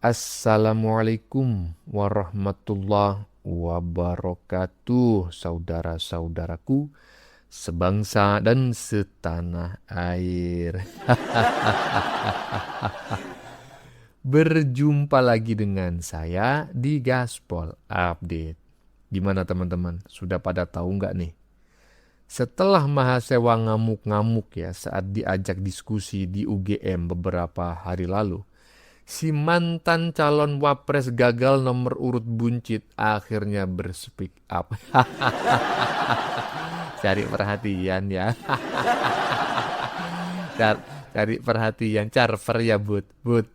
Assalamualaikum warahmatullahi wabarakatuh, saudara-saudaraku sebangsa dan setanah air. Berjumpa lagi dengan saya di Gaspol Update. Gimana teman-teman? Sudah pada tahu nggak nih? Setelah mahasiswa ngamuk-ngamuk ya saat diajak diskusi di UGM beberapa hari lalu, si mantan calon wapres gagal nomor urut buncit akhirnya berspeak up. Cari perhatian ya. Cari perhatian, Carver ya Bud. Bud.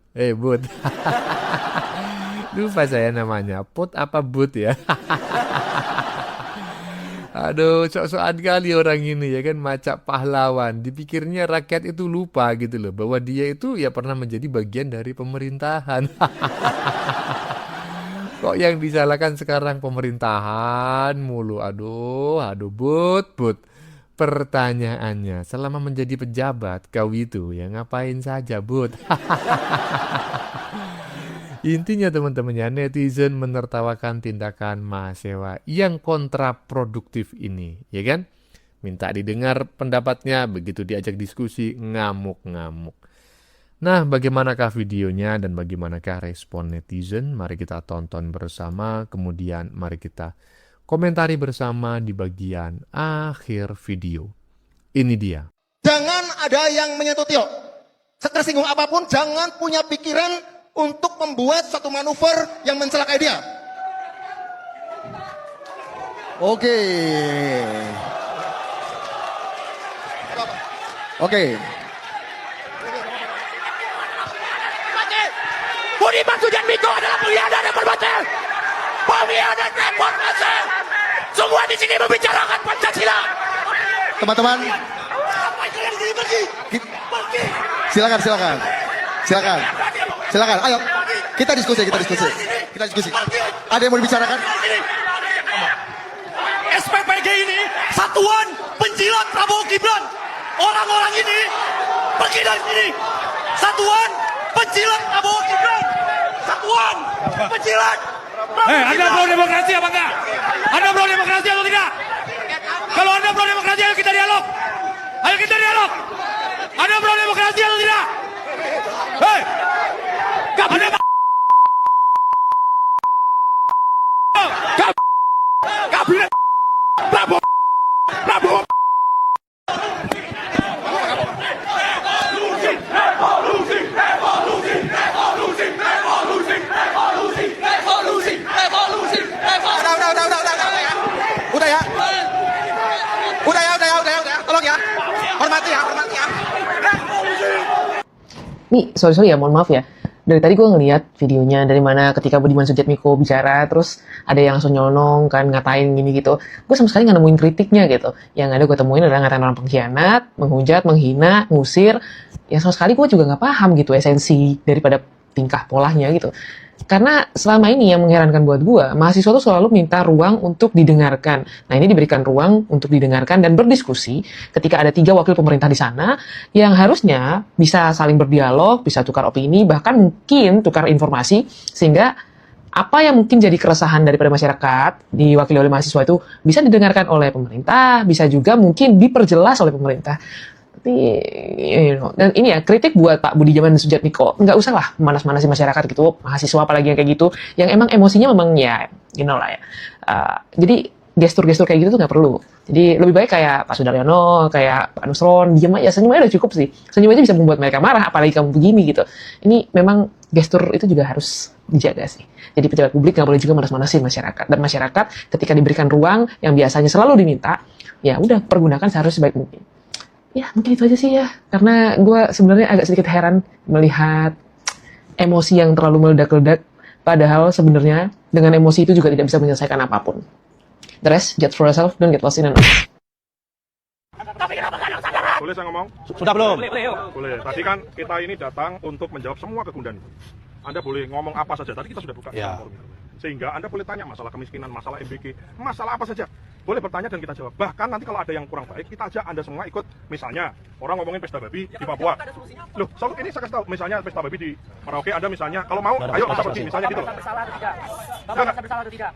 Lupa saya namanya. Put apa Bud ya? Aduh, sok-sokan kali orang ini ya kan, macam pahlawan. Dipikirnya rakyat itu lupa gitu loh, bahwa dia itu ya pernah menjadi bagian dari pemerintahan. Kok yang disalahkan sekarang pemerintahan mulu? Aduh, Bud. Pertanyaannya, selama menjadi pejabat kau itu ya ngapain saja, Bud? Intinya teman-teman ya, netizen menertawakan tindakan mahasiswa yang kontraproduktif ini, ya kan? Minta didengar pendapatnya, begitu diajak diskusi, ngamuk-ngamuk. Nah, bagaimanakah videonya dan bagaimanakah respon netizen? Mari kita tonton bersama, kemudian mari kita komentari bersama di bagian akhir video. Ini dia. Jangan ada yang menyentuh Tio. Tersinggung apapun, jangan punya pikiran untuk membuat satu manuver yang mencelakai dia. Oke. Budiman Sujatmiko adalah pengkhianat reformasi. Pengkhianat reformasi. Semua di sini membicarakan Pancasila. Teman-teman, silakan. Ayo, kita diskusi. Ada yang mau dibicarakan? SPPG ini Satuan Penjilat Prabowo Gibran. Orang-orang ini pergi dari sini. Satuan Penjilat Prabowo Gibran. Satuan Penjilat. Anda pro demokrasi apa enggak? Anda pro demokrasi atau tidak? Kalau Anda pro demokrasi, ayo kita dialog. Anda pro demokrasi atau tidak? Hei, Kabinet Prabowo. Udah. Tolong ya. Hormati ya. Nih, sorry ya, mohon maaf ya. Dari tadi gue ngeliat videonya dari mana ketika Budiman Sujatmiko bicara, terus ada yang langsung nyolong kan, ngatain gini gitu. Gue sama sekali nggak nemuin kritiknya gitu. Yang ada gue temuin adalah ngatain orang pengkhianat, menghujat, menghina, ngusir. Yang sama sekali gue juga nggak paham gitu esensi daripada tingkah polanya gitu. Karena selama ini yang mengherankan buat gue, mahasiswa tuh selalu minta ruang untuk didengarkan. Nah, ini diberikan ruang untuk didengarkan dan berdiskusi ketika ada 3 wakil pemerintah di sana yang harusnya bisa saling berdialog, bisa tukar opini, bahkan mungkin tukar informasi, sehingga apa yang mungkin jadi keresahan daripada masyarakat diwakili oleh mahasiswa itu bisa didengarkan oleh pemerintah, bisa juga mungkin diperjelas oleh pemerintah. Tapi, dan ini ya kritik buat Pak Budiman Sujatmiko, nggak usah lah manas-manasin masyarakat gitu, mahasiswa apalagi yang kayak gitu, yang emang emosinya memang ya, lah ya. Jadi gestur-gestur kayak gitu tuh nggak perlu. Jadi lebih baik kayak Pak Sudaryono, kayak Pak Nusron, diam aja, senyum aja udah cukup sih. Senyum aja bisa membuat mereka marah, apalagi kamu begini gitu. Ini memang gestur itu juga harus dijaga sih. Jadi pejabat publik nggak boleh juga manas-manasin masyarakat. Dan masyarakat ketika diberikan ruang yang biasanya selalu diminta, ya udah pergunakan seharusnya sebaik mungkin. Ya mungkin itu aja sih ya, karena gue sebenarnya agak sedikit heran melihat emosi yang terlalu meledak-ledak, padahal sebenarnya dengan emosi itu juga tidak bisa menyelesaikan apapun. The rest, judge for yourself, don't get lost in an us. Boleh saya ngomong? Sudah belum? Boleh. Tadi kan kita ini datang untuk menjawab semua kegundahan itu. Anda boleh ngomong apa saja, tadi kita sudah buka forum itu. Sehingga Anda boleh tanya masalah kemiskinan, masalah MBG, masalah apa saja. boleh bertanya dan kita jawab. Bahkan nanti kalau ada yang kurang baik, kita ajak Anda semua ikut. Misalnya, orang ngomongin pesta babi di Papua. Loh, so ini saya kasih tahu. Misalnya pesta babi di Merauke, Anda misalnya, kalau mau, ayo bisa pergi. Misalnya gitu loh. Bersalah atau tidak? Bapak Enggak. merasa bersalah atau tidak?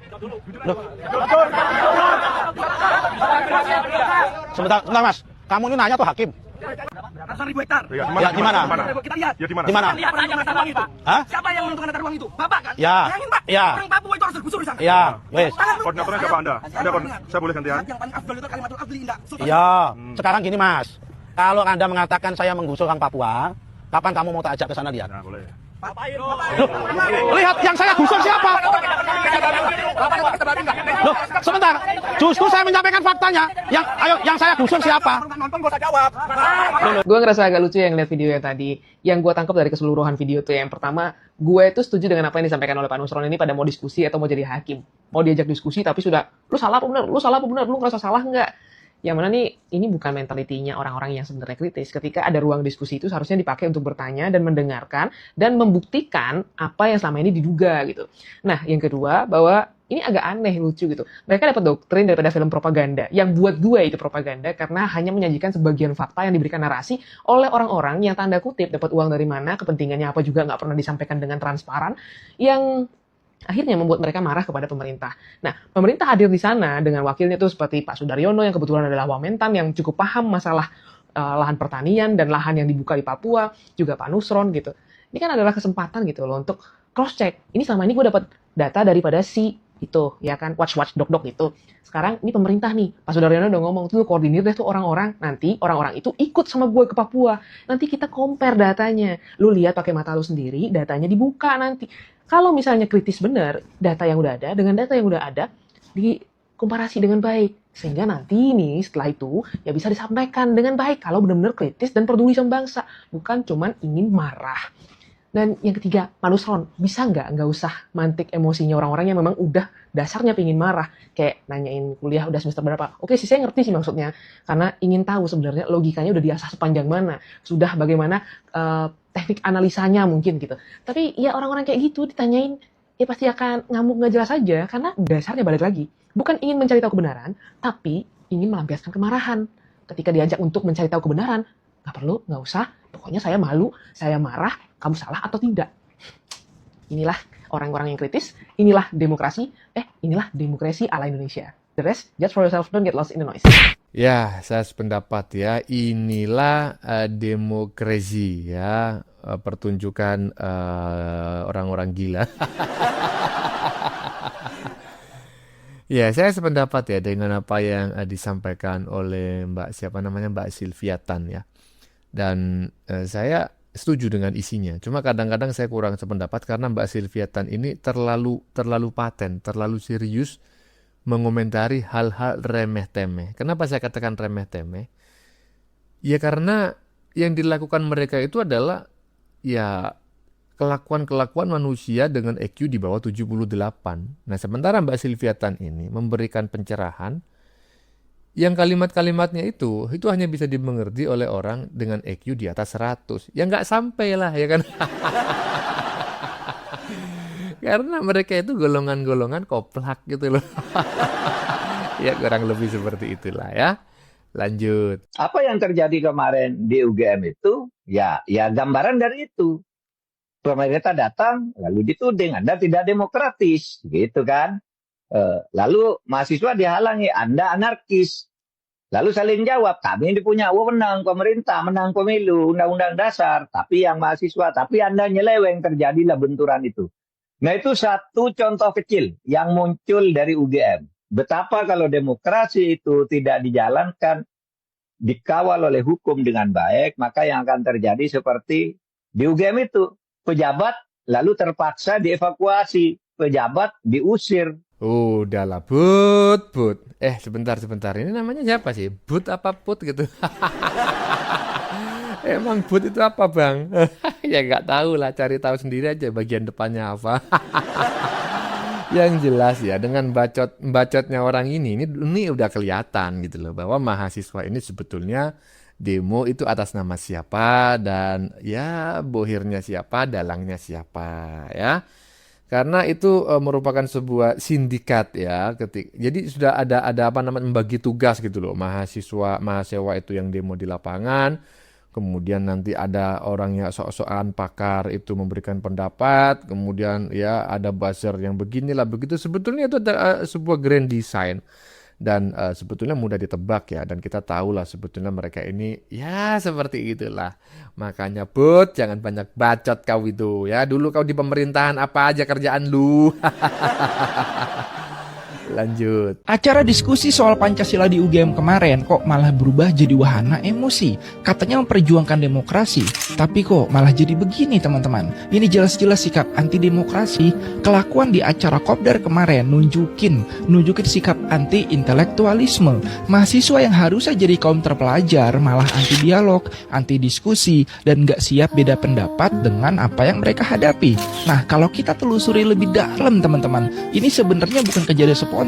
Sebentar, Mas. Kamu ini nanya tuh hakim. Ratusan ribu hektar. Ya, Ya, di mana? Kita lihat. Ya, di mana? Di mana? Kita lihat orang yang menata ruang itu. Hah? Siapa yang menentukan tata ruang itu? Bapak kan? Ya. Bayangin, Pak. Ya. Orang Papua itu harus tergusur di sana. Ya, wes. Koordinatornya siapa Anda? Saya boleh gantian? Yang paling afdal itu Kalimantan Afdal Indah. Ya, sekarang gini Mas. Kalau Anda mengatakan saya menggusur orang Papua, kapan kamu mau tak ajak ke sana lihat? Nah, boleh. Lihat yang saya gusur siapa? Loh, sebentar. Justru saya menyampaikan faktanya. Yang saya gusur siapa? Nonton gak usah jawab. Gue ngerasa agak lucu yang lihat video yang tadi. Yang gue tangkap dari keseluruhan video tuh yang pertama, gue itu setuju dengan apa yang disampaikan oleh Pak Nusron ini pada mau diskusi atau mau jadi hakim. Mau diajak diskusi tapi sudah, lu salah apa benar? Lu salah apa benar? Lu ngerasa salah nggak? Yang mana nih, ini bukan mentalitinya orang-orang yang sebenarnya kritis. Ketika ada ruang diskusi itu seharusnya dipakai untuk bertanya dan mendengarkan dan membuktikan apa yang selama ini diduga gitu. Nah, yang kedua, bahwa ini agak aneh, lucu gitu. Mereka dapat doktrin daripada film propaganda, yang buat gue itu propaganda karena hanya menyajikan sebagian fakta yang diberikan narasi oleh orang-orang yang tanda kutip dapat uang dari mana, kepentingannya apa juga nggak pernah disampaikan dengan transparan, yang akhirnya membuat mereka marah kepada pemerintah. Nah, pemerintah hadir di sana dengan wakilnya tuh seperti Pak Sudaryono yang kebetulan adalah Wamentan yang cukup paham masalah lahan pertanian dan lahan yang dibuka di Papua, juga Pak Nusron gitu. Ini kan adalah kesempatan gitu loh untuk cross check. Ini selama ini gue dapat data daripada si itu, ya kan, watch dok itu. Sekarang ini pemerintah nih, Pak Sudaryono udah ngomong tuh koordinir deh tuh orang-orang. Nanti orang-orang itu ikut sama gue ke Papua. Nanti kita compare datanya. Lu lihat pakai mata lu sendiri, datanya dibuka nanti. Kalau misalnya kritis benar, data yang udah ada dengan data yang udah ada dikomparasi dengan baik. Sehingga nanti nih setelah itu ya bisa disampaikan dengan baik kalau benar-benar kritis dan peduli sama bangsa. Bukan cuman ingin marah. Dan yang ketiga, Pak Nusron, bisa nggak usah mantik emosinya orang-orang yang memang udah dasarnya pengen marah. Kayak nanyain kuliah udah semester berapa. Oke sih, saya ngerti sih maksudnya. Karena ingin tahu sebenarnya logikanya udah diasah sepanjang mana. Sudah bagaimana teknik analisanya mungkin gitu. Tapi ya orang-orang kayak gitu ditanyain, ya pasti akan ngamuk nggak jelas aja. Karena dasarnya balik lagi. Bukan ingin mencari tahu kebenaran, tapi ingin melampiaskan kemarahan. Ketika diajak untuk mencari tahu kebenaran, nggak perlu, nggak usah. Pokoknya saya malu, saya marah, kamu salah atau tidak. Inilah orang-orang yang kritis, inilah demokrasi, inilah demokrasi ala Indonesia. The rest, judge for yourself, don't get lost in the noise. Ya, saya sependapat ya. Inilah demokrasi ya, pertunjukan orang-orang gila. Ya, saya sependapat ya dengan apa yang disampaikan oleh Mbak Sylvia Tan ya. Dan saya setuju dengan isinya. Cuma kadang-kadang saya kurang sependapat karena Mbak Sylvia Tan ini terlalu paten, terlalu serius mengomentari hal-hal remeh-temeh. Kenapa saya katakan remeh-temeh? Ya karena yang dilakukan mereka itu adalah ya kelakuan-kelakuan manusia dengan EQ di bawah 78. Nah, sementara Mbak Sylvia Tan ini memberikan pencerahan yang kalimat-kalimatnya itu hanya bisa dimengerti oleh orang dengan EQ di atas 100. Ya nggak sampai lah, ya kan? Karena mereka itu golongan-golongan koplak gitu loh. Ya kurang lebih seperti itulah ya. Lanjut. Apa yang terjadi kemarin di UGM itu, ya gambaran dari itu. Pemerintah datang, lalu dituding, Anda tidak demokratis, gitu kan. Lalu mahasiswa dihalangi, Anda anarkis. Lalu saling jawab, kami ini punya wewenang pemerintah, menang pemilu, undang-undang dasar. Tapi yang mahasiswa, tapi Anda nyeleweng, terjadilah benturan itu. Nah itu satu contoh kecil yang muncul dari UGM. Betapa kalau demokrasi itu tidak dijalankan, dikawal oleh hukum dengan baik, maka yang akan terjadi seperti di UGM itu. Pejabat lalu terpaksa dievakuasi, pejabat diusir. Udahlah, Bud. Sebentar. Ini namanya siapa sih? Bud apa Put gitu? Emang Bud itu apa, Bang? Ya nggak tahu lah, cari tahu sendiri aja bagian depannya apa. Yang jelas ya, dengan bacotnya orang ini udah kelihatan gitu loh, bahwa mahasiswa ini sebetulnya demo itu atas nama siapa dan ya bohirnya siapa, dalangnya siapa ya. Karena itu merupakan sebuah sindikat ya. Jadi sudah ada apa namanya membagi tugas gitu loh. Mahasiswa itu yang demo di lapangan. Kemudian nanti ada orang yang sok-sokan pakar itu memberikan pendapat. Kemudian ya ada buzzer yang beginilah begitu. Sebetulnya itu ada sebuah grand design. Dan sebetulnya mudah ditebak ya, dan kita tahulah sebetulnya mereka ini ya seperti itulah. Makanya Bud, jangan banyak bacot kau itu ya. Dulu kau di pemerintahan apa aja kerjaan lu? Lanjut. Acara diskusi soal Pancasila di UGM kemarin kok malah berubah jadi wahana emosi. Katanya memperjuangkan demokrasi, tapi kok malah jadi begini teman-teman. Ini jelas-jelas sikap anti demokrasi. Kelakuan di acara Kopdar kemarin nunjukin sikap anti intelektualisme. Mahasiswa yang harusnya jadi kaum terpelajar malah anti dialog, anti diskusi, dan gak siap beda pendapat dengan apa yang mereka hadapi. Nah, kalau kita telusuri lebih dalam teman-teman, ini sebenarnya bukan kejadian spontan.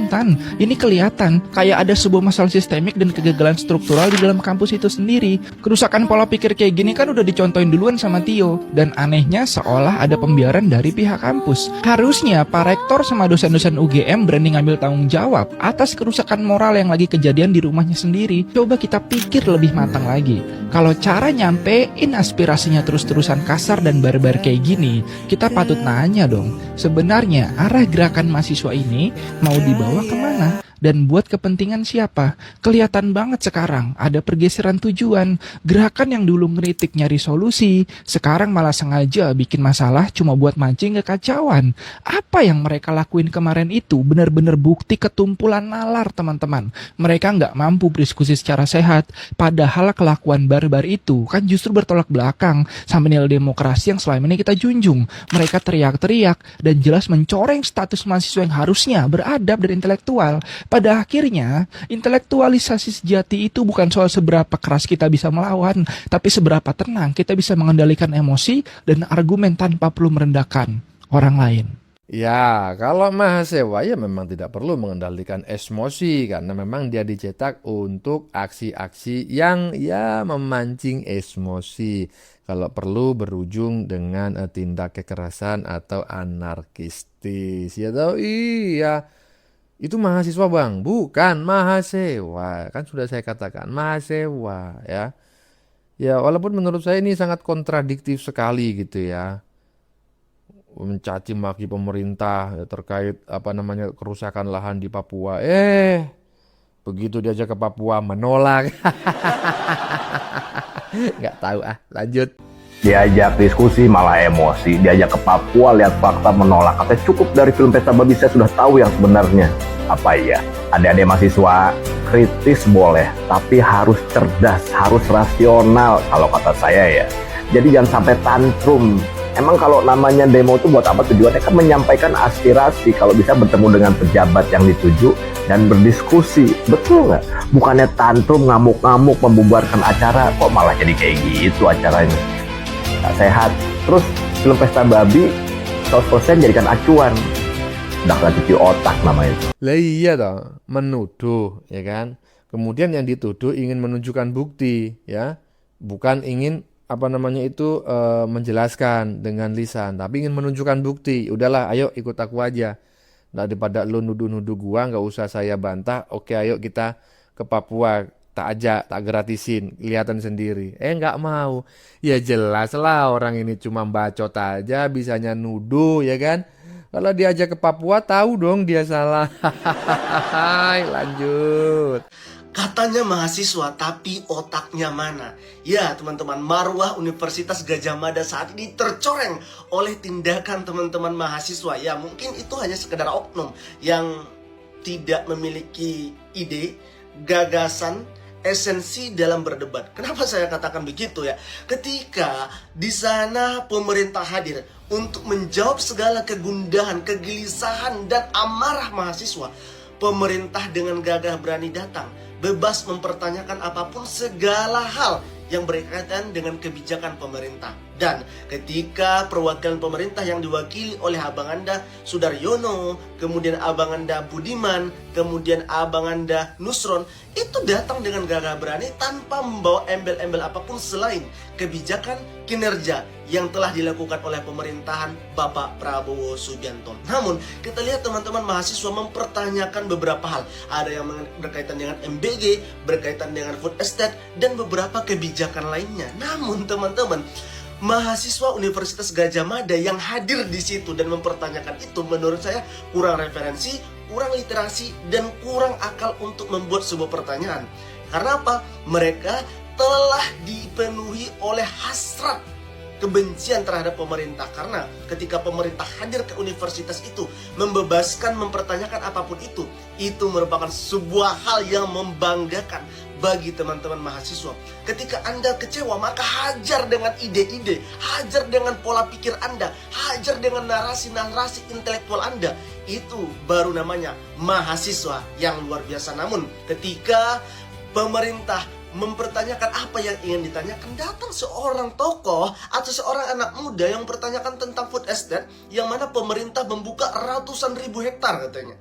Ini kelihatan kayak ada sebuah masalah sistemik dan kegagalan struktural di dalam kampus itu sendiri. Kerusakan pola pikir kayak gini kan udah dicontohin duluan sama Tio, dan anehnya seolah ada pembiaran dari pihak kampus. Harusnya Pak Rektor sama dosen-dosen UGM berani ngambil tanggung jawab atas kerusakan moral yang lagi kejadian di rumahnya sendiri. Coba kita pikir lebih matang lagi. Kalau cara nyampein aspirasinya terus-terusan kasar dan barbar kayak gini, kita patut nanya dong, sebenarnya arah gerakan mahasiswa ini mau dibawa kemana? Dan buat kepentingan siapa? Kelihatan banget sekarang ada pergeseran tujuan. Gerakan yang dulu ngeritik nyari solusi, sekarang malah sengaja bikin masalah cuma buat mancing kekacauan. Apa yang mereka lakuin kemarin itu benar-benar bukti ketumpulan nalar teman-teman. Mereka nggak mampu berdiskusi secara sehat, padahal kelakuan barbar itu kan justru bertolak belakang sama nilai demokrasi yang selama ini kita junjung. Mereka teriak-teriak dan jelas mencoreng status mahasiswa yang harusnya beradab dan intelektual. Pada akhirnya, intelektualisasi sejati itu bukan soal seberapa keras kita bisa melawan, tapi seberapa tenang kita bisa mengendalikan emosi dan argumen tanpa perlu merendahkan orang lain. Ya, kalau mahasiswa ya memang tidak perlu mengendalikan emosi karena memang dia dicetak untuk aksi-aksi yang ya memancing emosi. Kalau perlu berujung dengan tindak kekerasan atau anarkistis. Ya tahu iya. Itu mahasiswa bang, bukan mahasiswa. Kan sudah saya katakan, mahasiswa ya. Ya walaupun menurut saya ini sangat kontradiktif sekali gitu ya. Mencaci maki pemerintah ya, terkait apa namanya kerusakan lahan di Papua. Begitu diajak ke Papua menolak. Nggak tahu lanjut. Diajak diskusi malah emosi, diajak ke Papua lihat fakta menolak. Katanya cukup dari film Pesta Babi, saya sudah tahu yang sebenarnya. Apa iya? Adik-adik mahasiswa kritis boleh, tapi harus cerdas, harus rasional kalau kata saya ya. Jadi jangan sampai tantrum. Emang kalau namanya demo itu buat apa tujuannya? Kan menyampaikan aspirasi, kalau bisa bertemu dengan pejabat yang dituju dan berdiskusi. Betul nggak? Bukannya tantrum, ngamuk-ngamuk, membubarkan acara, kok malah jadi kayak gitu acaranya. Gak sehat. Terus film Pesta Babi 100% jadikan acuan. Udah gak cuci otak namanya. Lah iya toh, menuduh ya kan. Kemudian yang dituduh ingin menunjukkan bukti ya. Bukan ingin apa namanya itu menjelaskan dengan lisan, tapi ingin menunjukkan bukti. Udahlah, ayo ikut aku aja. Daripada lu nuduh-nuduh gua, nggak usah saya bantah. Oke, ayo kita ke Papua. Tak ajak, tak gratisin, kelihatan sendiri. Nggak mau. Ya jelas lah orang ini cuma bacot aja, bisanya nuduh ya kan. Kalau diajak ke Papua tahu dong dia salah. Lanjut. Katanya mahasiswa, tapi otaknya mana? Ya teman-teman, marwah Universitas Gadjah Mada saat ini tercoreng oleh tindakan teman-teman mahasiswa. Ya mungkin itu hanya sekedar oknum yang tidak memiliki ide, gagasan, esensi dalam berdebat. Kenapa saya katakan begitu ya? Ketika di sana pemerintah hadir untuk menjawab segala kegundahan, kegelisahan, dan amarah mahasiswa, pemerintah dengan gagah berani datang, bebas mempertanyakan apapun segala hal yang berkaitan dengan kebijakan pemerintah. Dan ketika perwakilan pemerintah yang diwakili oleh Abang Anda Sudaryono, kemudian Abang Anda Budiman, kemudian Abang Anda Nusron, itu datang dengan gagah berani tanpa membawa embel-embel apapun selain kebijakan kinerja yang telah dilakukan oleh pemerintahan Bapak Prabowo Subianto. Namun, kita lihat teman-teman mahasiswa mempertanyakan beberapa hal. Ada yang berkaitan dengan MBG, berkaitan dengan food estate, dan beberapa kebijakan lainnya. Namun, teman-teman, mahasiswa Universitas Gadjah Mada yang hadir di situ dan mempertanyakan itu menurut saya kurang referensi, kurang literasi, dan kurang akal untuk membuat sebuah pertanyaan. Karena apa? Mereka telah dipenuhi oleh hasrat kebencian terhadap pemerintah. Karena ketika pemerintah hadir ke universitas itu, membebaskan, mempertanyakan apapun itu merupakan sebuah hal yang membanggakan bagi teman-teman mahasiswa. Ketika Anda kecewa, maka hajar dengan ide-ide, hajar dengan pola pikir Anda, hajar dengan narasi-narasi intelektual Anda. Itu baru namanya mahasiswa yang luar biasa. Namun ketika pemerintah mempertanyakan apa yang ingin ditanyakan, datang seorang tokoh atau seorang anak muda yang mempertanyakan tentang food estate, yang mana pemerintah membuka ratusan ribu hektar katanya.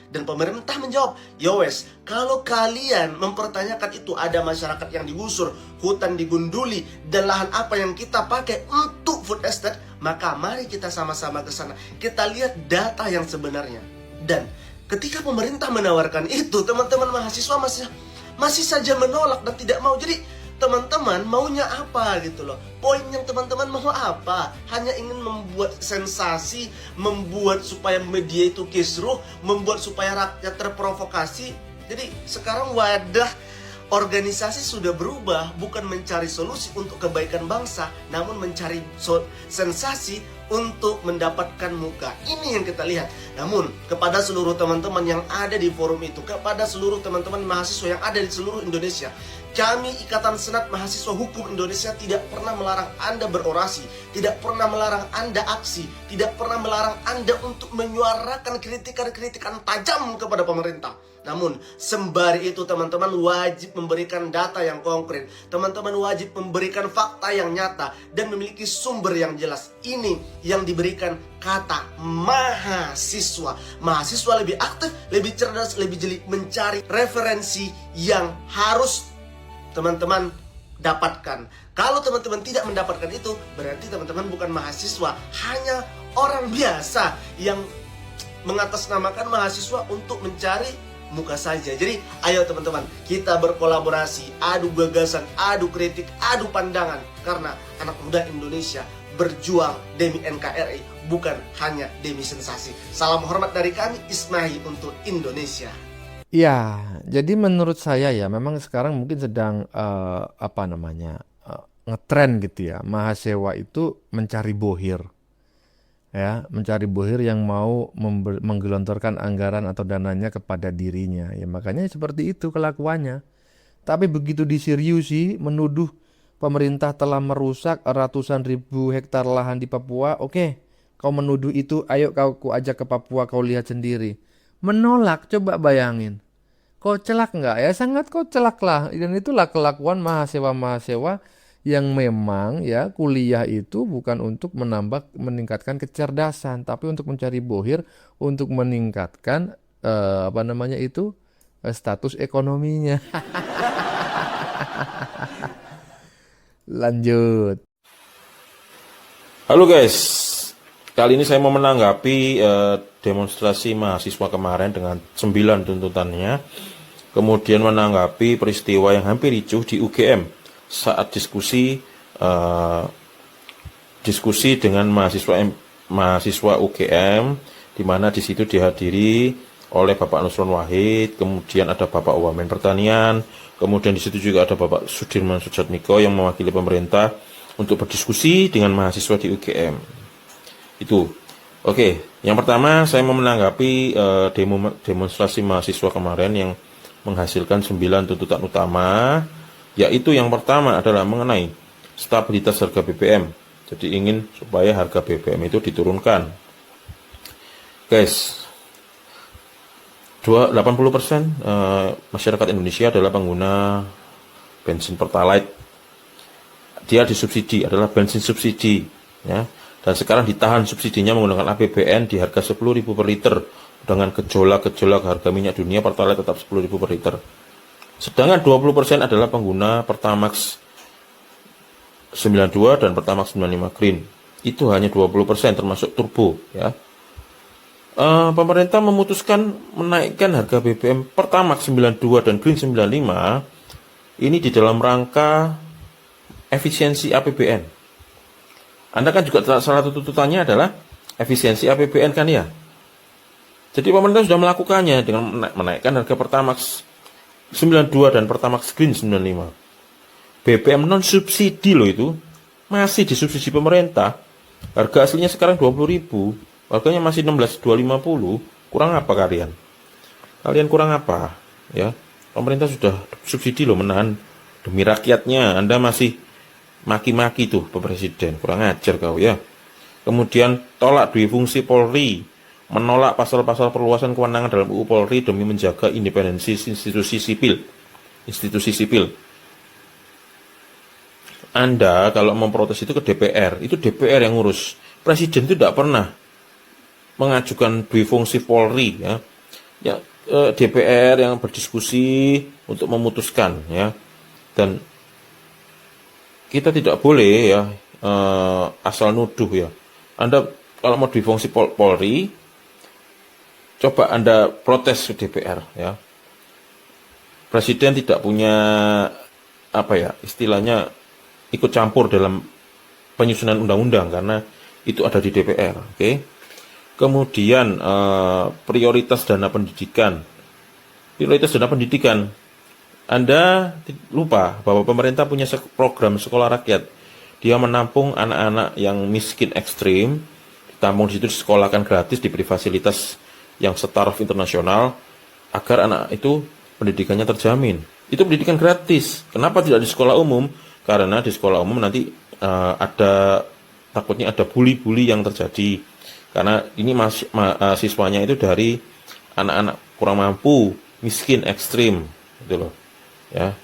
Dan pemerintah menjawab, yowes, kalau kalian mempertanyakan itu, ada masyarakat yang digusur, hutan digunduli, dan lahan apa yang kita pakai untuk food estate, maka mari kita sama-sama ke sana. Kita lihat data yang sebenarnya. Dan ketika pemerintah menawarkan itu, teman-teman mahasiswa masih saja menolak dan tidak mau. Jadi teman-teman maunya apa gitu loh. Poin yang teman-teman mau apa? Hanya ingin membuat sensasi, membuat supaya media itu kisruh, membuat supaya rakyat terprovokasi. Jadi sekarang wadah organisasi sudah berubah, bukan mencari solusi untuk kebaikan bangsa, namun mencari sensasi untuk mendapatkan muka. Ini yang kita lihat. Namun kepada seluruh teman-teman yang ada di forum itu, kepada seluruh teman-teman mahasiswa yang ada di seluruh Indonesia, kami Ikatan Senat Mahasiswa Hukum Indonesia tidak pernah melarang Anda berorasi, tidak pernah melarang Anda aksi, tidak pernah melarang Anda untuk menyuarakan kritikan-kritikan tajam kepada pemerintah. Namun sembari itu teman-teman wajib memberikan data yang konkret, teman-teman wajib memberikan fakta yang nyata dan memiliki sumber yang jelas. Ini yang diberikan kata mahasiswa. Mahasiswa lebih aktif, lebih cerdas, lebih jeli mencari referensi yang harus teman-teman dapatkan. Kalau teman-teman tidak mendapatkan itu, berarti teman-teman bukan mahasiswa, hanya orang biasa yang mengatasnamakan mahasiswa untuk mencari muka saja. Jadi ayo teman-teman, kita berkolaborasi, adu gagasan, adu kritik, adu pandangan. Karena anak muda Indonesia berjuang demi NKRI, bukan hanya demi sensasi. Salam hormat dari kami, Ismail, untuk Indonesia. Ya, jadi menurut saya ya memang sekarang mungkin sedang ngetren gitu ya. Mahasiswa itu mencari bohir. Ya, mencari bohir yang mau menggelontorkan anggaran atau dananya kepada dirinya. Ya makanya seperti itu kelakuannya. Tapi begitu diseriusi menuduh pemerintah telah merusak ratusan ribu hektar lahan di Papua, oke, kau menuduh itu, ayo kau ajak ke Papua, kau lihat sendiri. Menolak, coba bayangin. Kau celak nggak? Ya sangat kau celak lah. Dan itulah kelakuan mahasiswa-mahasiswa yang memang ya kuliah itu bukan untuk meningkatkan kecerdasan, tapi untuk mencari bohir, untuk meningkatkan status ekonominya. Lanjut. Halo guys, kali ini saya mau menanggapi demonstrasi mahasiswa kemarin dengan 9 tuntutannya, kemudian menanggapi peristiwa yang hampir ricuh di UGM saat diskusi dengan mahasiswa UGM, di mana di situ dihadiri oleh Bapak Nusron Wahid, kemudian ada Bapak Wamen Pertanian, kemudian di situ juga ada Bapak Sudirman Sujatmiko yang mewakili pemerintah untuk berdiskusi dengan mahasiswa di UGM. Itu. Oke, yang pertama saya mau menanggapi demonstrasi mahasiswa kemarin yang menghasilkan 9 tuntutan utama, yaitu yang pertama adalah mengenai stabilitas harga BBM. Jadi ingin supaya harga BBM itu diturunkan. Guys, 80% masyarakat Indonesia adalah pengguna bensin Pertalite. dia disubsidi, adalah bensin subsidi, ya. Dan sekarang ditahan subsidinya menggunakan APBN di harga 10.000 per liter. Dengan gejolak-gejolak harga minyak dunia, Pertalite tetap 10.000 per liter. Sedangkan 20% adalah pengguna Pertamax 92 dan Pertamax 95 Green. Itu hanya 20% termasuk turbo, ya. Pemerintah memutuskan menaikkan harga BBM Pertamax 92 dan Green 95 ini di dalam rangka efisiensi APBN. Anda kan juga salah satu tuntutannya adalah efisiensi APBN kan ya. Jadi pemerintah sudah melakukannya dengan menaikkan harga Pertamax 92 dan Pertamax Green 95. BBM non subsidi loh itu, masih disubsidi pemerintah. Harga aslinya sekarang 20.000, harganya masih 16.250. Kurang apa kalian? Kalian kurang apa? Ya, pemerintah sudah subsidi loh, menahan demi rakyatnya. Anda masih maki-maki tuh Pak Presiden, kurang ajar kau ya. Kemudian tolak dui fungsi Polri, menolak pasal-pasal perluasan kewenangan dalam UU Polri demi menjaga independensi institusi sipil. Anda kalau memprotes itu ke DPR, itu DPR yang ngurus. Presiden itu tidak pernah mengajukan dui fungsi Polri, ya. DPR yang berdiskusi untuk memutuskan, ya. Dan kita tidak boleh ya asal nuduh ya. Anda kalau mau dui fungsi Polri, coba Anda protes ke DPR, ya. Presiden tidak punya apa ya, istilahnya ikut campur dalam penyusunan undang-undang karena itu ada di DPR, oke? Kemudian prioritas dana pendidikan. Anda lupa bahwa pemerintah punya program sekolah rakyat. Dia menampung anak-anak yang miskin ekstrim, ditampung di situ, disekolahkan gratis, diberi fasilitas yang setaraf internasional agar anak itu pendidikannya terjamin. Itu pendidikan gratis. Kenapa tidak di sekolah umum? Karena di sekolah umum nanti takutnya ada bully-bully yang terjadi. Karena ini siswanya itu dari anak-anak kurang mampu, miskin ekstrim, gitu loh. Ya.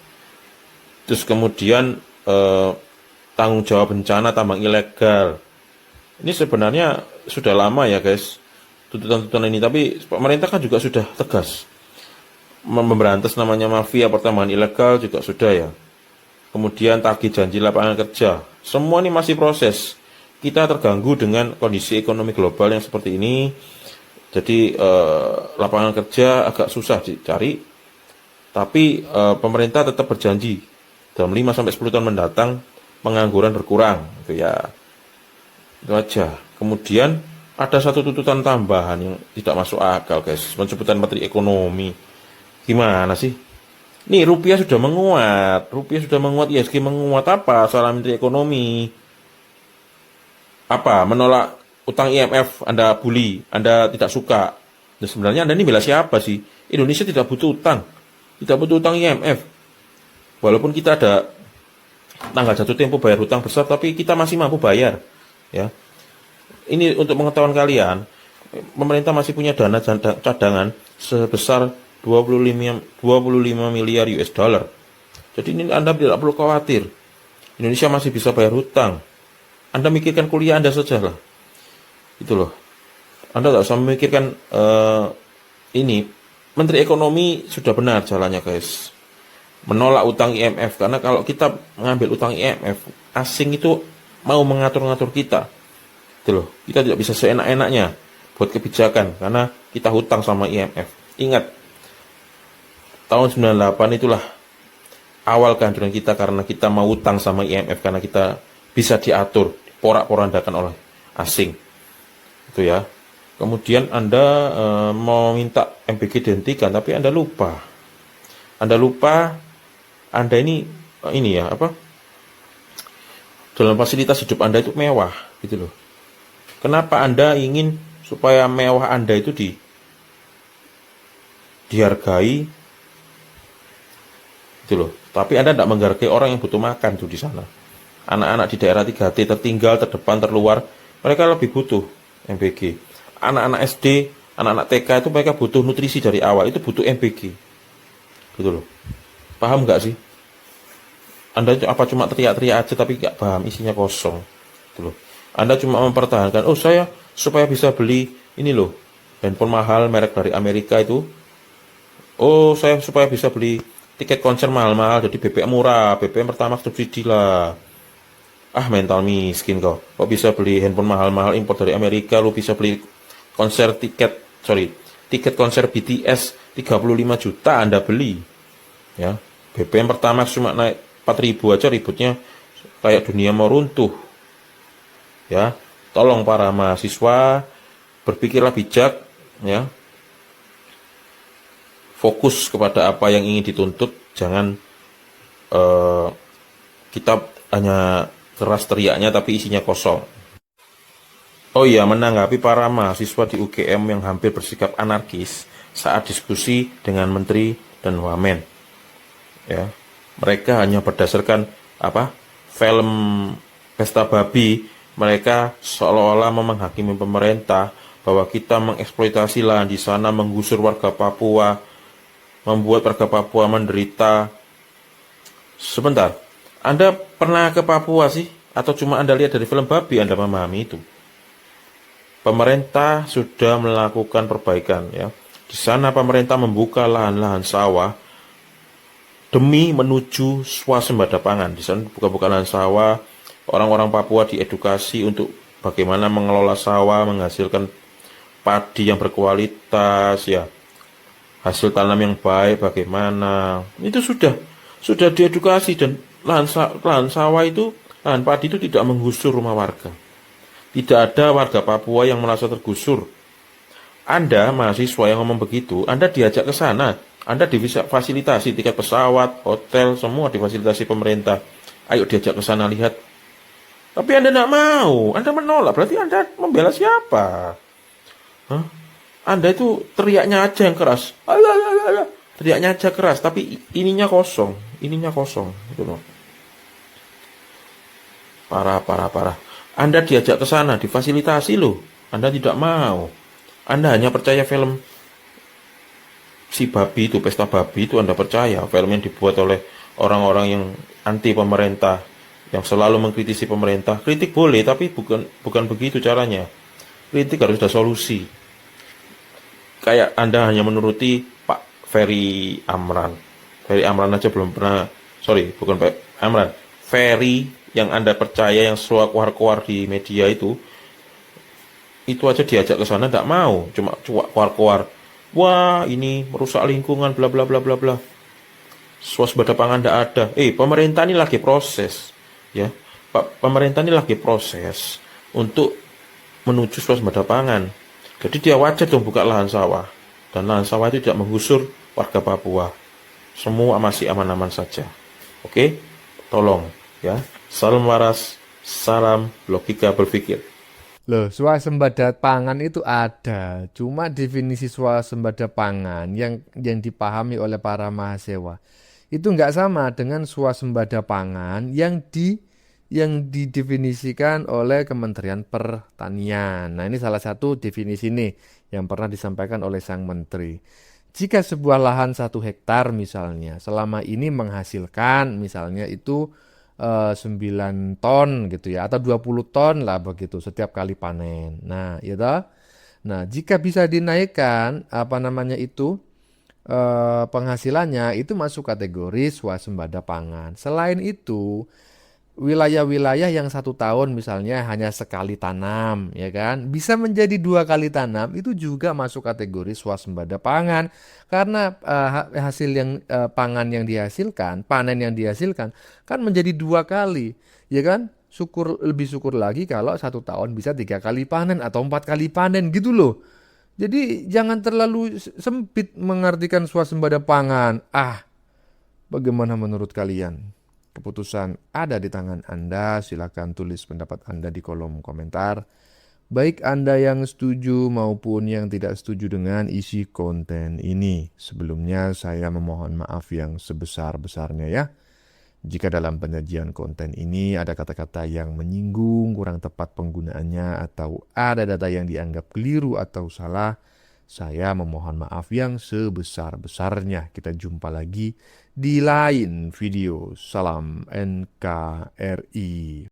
Terus kemudian tanggung jawab bencana tambang ilegal. Ini sebenarnya sudah lama ya guys, tuntutan-tuntutan ini, tapi pemerintah kan juga sudah tegas memberantas namanya mafia pertambangan ilegal juga sudah ya. Kemudian tagih janji lapangan kerja. Semua ini masih proses. Kita terganggu dengan kondisi ekonomi global yang seperti ini. Jadi lapangan kerja agak susah dicari. Tapi pemerintah tetap berjanji dalam 5-10 tahun mendatang pengangguran berkurang, gitu ya. Itu aja. Kemudian ada satu tuntutan tambahan yang tidak masuk akal, guys. Penjemputan Menteri Ekonomi. Gimana sih? Nih rupiah sudah menguat, ISG menguat, apa salah Menteri Ekonomi? Apa? Menolak utang IMF, Anda bully, Anda tidak suka. Dan sebenarnya Anda ini bela siapa sih? Indonesia tidak butuh utang. Tidak butuh utang IMF. Walaupun kita ada tanggal jatuh tempo bayar hutang besar, tapi kita masih mampu bayar. Ya. Ini untuk pengetahuan kalian, pemerintah masih punya dana cadangan sebesar 25 miliar US dollar. Jadi ini Anda tidak perlu khawatir. Indonesia masih bisa bayar hutang. Anda mikirkan kuliah Anda saja lah. Itu loh. Anda tidak usah memikirkan ini. Menteri Ekonomi sudah benar jalannya guys. Menolak utang IMF. Karena kalau kita mengambil utang IMF, asing itu mau mengatur-ngatur kita. Itu loh. Kita tidak bisa seenak-enaknya buat kebijakan. Karena kita hutang sama IMF. Ingat, tahun 98 itulah awal kehancuran kita karena kita mau utang sama IMF. Karena kita bisa diatur, porak-porandakan oleh asing. Itu ya. Kemudian Anda mau minta MBG dihentikan, tapi Anda lupa. Anda ini ya apa? Dalam fasilitas hidup Anda itu mewah, gitu loh. Kenapa Anda ingin supaya mewah Anda itu dihargai, gitu loh. Tapi Anda tidak menghargai orang yang butuh makan tuh di sana. Anak-anak di daerah 3T tertinggal, terdepan, terluar, mereka lebih butuh MBG. Anak-anak SD, anak-anak TK itu mereka butuh nutrisi dari awal, itu butuh MBG. Gitu loh. Paham nggak sih? Anda apa cuma teriak-teriak aja tapi nggak paham isinya kosong. Gitu loh. Anda cuma mempertahankan, oh saya supaya bisa beli ini loh, handphone mahal merek dari Amerika itu. Oh saya supaya bisa beli tiket konser mahal-mahal, jadi BBM murah, BBM pertama subsidi lah. Ah mental miskin kok. Kok bisa beli handphone mahal-mahal impor dari Amerika, lu bisa beli tiket konser BTS 35 juta Anda beli. Ya. BBM pertama cuma naik 4.000 aja ributnya kayak dunia mau runtuh. Ya. Tolong para mahasiswa berpikirlah bijak, ya. Fokus kepada apa yang ingin dituntut, jangan kita hanya keras teriaknya tapi isinya kosong. Oh iya, menanggapi para mahasiswa di UGM yang hampir bersikap anarkis saat diskusi dengan menteri dan wamen. Ya, mereka hanya berdasarkan film pesta babi, mereka seolah-olah menghakimi pemerintah bahwa kita mengeksploitasi lahan di sana, menggusur warga Papua, membuat warga Papua menderita. Sebentar, Anda pernah ke Papua sih? Atau cuma Anda lihat dari film babi Anda memahami itu? Pemerintah sudah melakukan perbaikan, ya. Di sana pemerintah membuka lahan-lahan sawah demi menuju swasembada pangan. Di sana buka-buka lahan sawah, orang-orang Papua diedukasi untuk bagaimana mengelola sawah, menghasilkan padi yang berkualitas, ya. Hasil tanam yang baik bagaimana. Itu sudah diedukasi, dan lahan sawah itu, lahan padi itu tidak menggusur rumah warga. Tidak ada warga Papua yang merasa tergusur. Anda, mahasiswa yang ngomong begitu, Anda diajak ke sana. Anda difasilitasi tiket pesawat, hotel, semua difasilitasi pemerintah. Ayo diajak ke sana, lihat. Tapi Anda tidak mau. Anda menolak. Berarti Anda membela siapa? Hah? Anda itu teriaknya aja yang keras. Teriaknya aja keras, tapi ininya kosong. Ininya kosong. Itu loh. Parah. Anda diajak ke sana, difasilitasi loh. Anda tidak mau. Anda hanya percaya film si babi itu, pesta babi itu Anda percaya. Film yang dibuat oleh orang-orang yang anti pemerintah, yang selalu mengkritisi pemerintah. Kritik boleh, tapi bukan begitu caranya. Kritik harus ada solusi. Kayak Anda hanya menuruti Pak Ferry Amran. Ferry Amran aja belum pernah, bukan Pak Amran. Ferry yang Anda percaya, yang selalu keluar-keluar di media itu aja diajak ke sana tidak mau, cuma keluar-keluar. Wah, ini merusak lingkungan, bla bla bla bla bla. Swasembada pangan tidak ada. Pemerintah ini lagi proses, ya. Pak, pemerintah ini lagi proses untuk menuju swasembada pangan. Jadi dia wajar dong buka lahan sawah, dan lahan sawah itu tidak menggusur warga Papua. Semua masih aman-aman saja. Oke, tolong, ya. Salam waras, salam logika berpikir. Loh, swasembada pangan itu ada. Cuma definisi swasembada pangan yang dipahami oleh para mahasiswa itu nggak sama dengan swasembada pangan yang didefinisikan oleh Kementerian Pertanian. Nah, ini salah satu definisi nih yang pernah disampaikan oleh sang menteri. Jika sebuah lahan 1 hektar misalnya selama ini menghasilkan misalnya itu 9 ton gitu ya, atau 20 ton lah begitu setiap kali panen. Nah, ya toh? Nah, jika bisa dinaikkan penghasilannya itu masuk kategori swasembada pangan. Selain itu, wilayah-wilayah yang 1 tahun misalnya hanya sekali tanam, ya kan, bisa menjadi 2 kali tanam, itu juga masuk kategori swasembada pangan, karena hasil yang pangan yang dihasilkan, panen yang dihasilkan kan menjadi 2 kali, ya kan. Lebih syukur lagi kalau 1 tahun bisa 3 kali panen atau 4 kali panen gitu loh. Jadi jangan terlalu sempit mengartikan swasembada pangan. Bagaimana menurut kalian? Keputusan ada di tangan Anda. Silakan tulis pendapat Anda di kolom komentar. Baik Anda yang setuju maupun yang tidak setuju dengan isi konten ini. Sebelumnya saya memohon maaf yang sebesar-besarnya ya. Jika dalam penyajian konten ini ada kata-kata yang menyinggung, kurang tepat penggunaannya, atau ada data yang dianggap keliru atau salah, Saya memohon maaf yang sebesar-besarnya. Kita jumpa lagi di lain video. Salam NKRI.